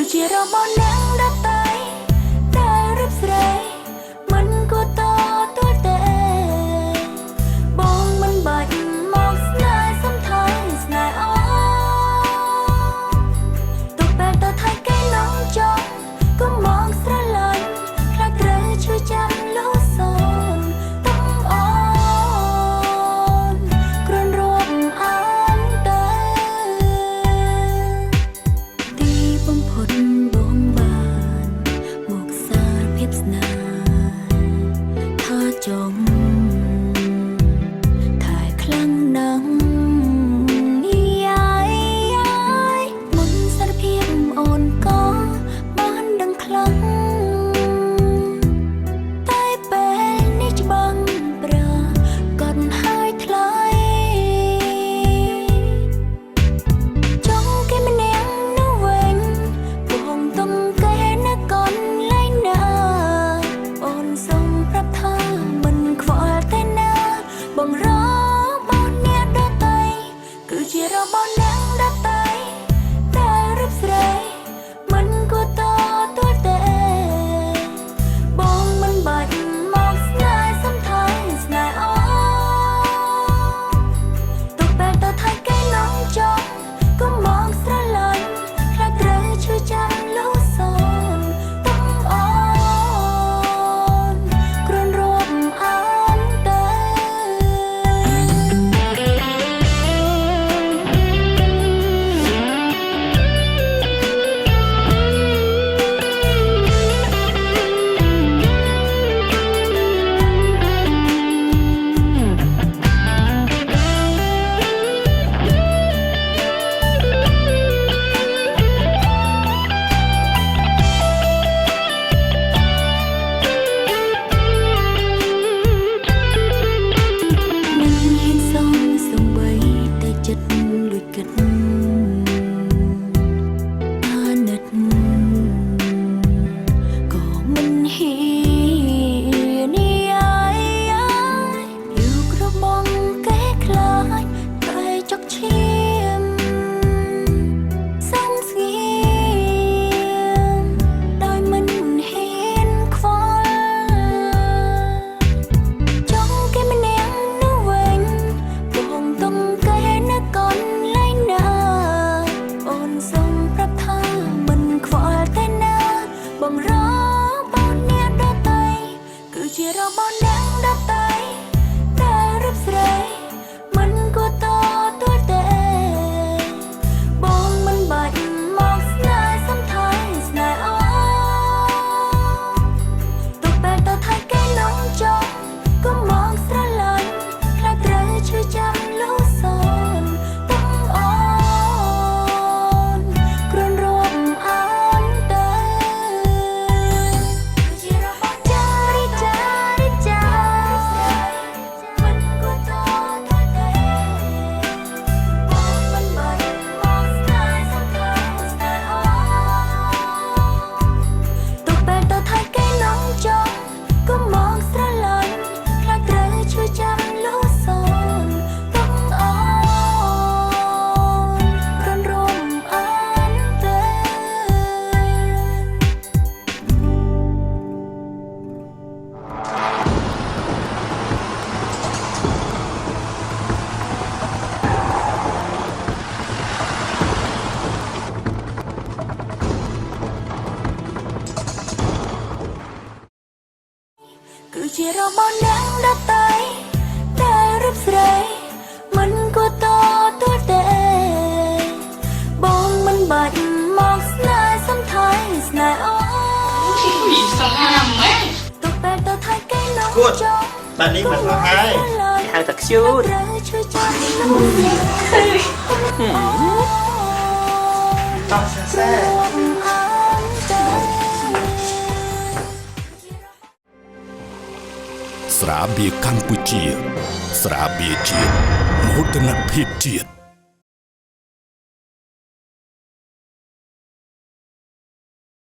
គឺជារបស់អ្នកដទៃតែរូបស្រីមិនគួរតទួលទេបងមិនបាច់មកស្នេហ៍សំថើស្នេហ៍អូទុកបែបទៅថៃគេនងចង់ក៏មកស្រឡាញ់ខ្លាចត្រូវជួយចាំលូសូនទុកអូនគ្រាន់រាប់អានទៅទីបំផុតបងបានមកសារភាពស្នេហ៍ថាចង់ថាខ្លាំងណាស់មុនសារភាពអូនក៏បានដឹងខ្លាំងតែពេលនេះច្បាំងប្រាកត់ហើយថ្លៃចង់គេម្នាក់នៅវិញបងទុំគេនៅកន្លែងណាអូនសូមប្រាប់ថាមិនខ្វល់តែណាបងរបងអ្នកដទៃគឺជារបស់អ្នកដទៃតែរូបស្រីមិនគួរតទួលទេបងមិនបាច់មកស្នេហ៍សំថើស្នេហ៍អូទុកបែបទៅថៃគេនងចង់ក៏មកស្រឡាញ់ខ្លាចត្រូវជួយចាំលូសូនទុកអូនគ្រាន់រាប់អានទៅ មិនហ៊ានសងសំបីតែចិត្តលួចគិតអាណិតក៏មិនហ៊ាននេះอยู่គ្រប់បងគេខ្លាចតែចុកឈាមសងស្ងៀមដោយមិនហ៊ានខ្វល់ចង់គេម្នាក់នៅវិញបងទុំគេនៅកន្លែងណាអូនសូមប្រាប់ថាមិនខ្វល់តែណាបងរបងអ្នកដទៃគឺជារបស់អ្នកដទៃតែរូបស្រីមិនគួរតទួលទេបងមិនបាច់មកស្នេហ៍សំថើស្នេហ៍អូទុកបែបទៅថៃគេនងចង់ក៏មកស្រឡាញ់ខ្លាចត្រូវជួយចាំលូសូនទុកអូនគ្រាន់រាប់អានទៅគឺជារបស់ចារីចារីចាមិនគួរតទួលទេបងមិនបាច់មកស្នេហ៍សំថើស្នេហ៍អូទុកបែបទៅថៃគេនងចង់ក៏មកស្រឡាញ់ខ្លាចត្រូវជួយចាំលូសូនទុកអូនគ្រាន់រាប់អានទៅ គឺជារបស់អ្នកដទៃតែរូបស្រីមិនគួរតទួលទេបងមិនបាច់មកស្នេហ៍សំថើស្នេហ៍អូ Bị sao mấy ទុកបែបទៅថៃគេនង Good ចង់ bạn đi mặt là hai ហៅតាខ្ជូត ត្រូវជួយចាំលូសូន to xa xa ស្រាបៀរកម្ពុជាស្រាបៀរជាតិមោទនភាពជាតិ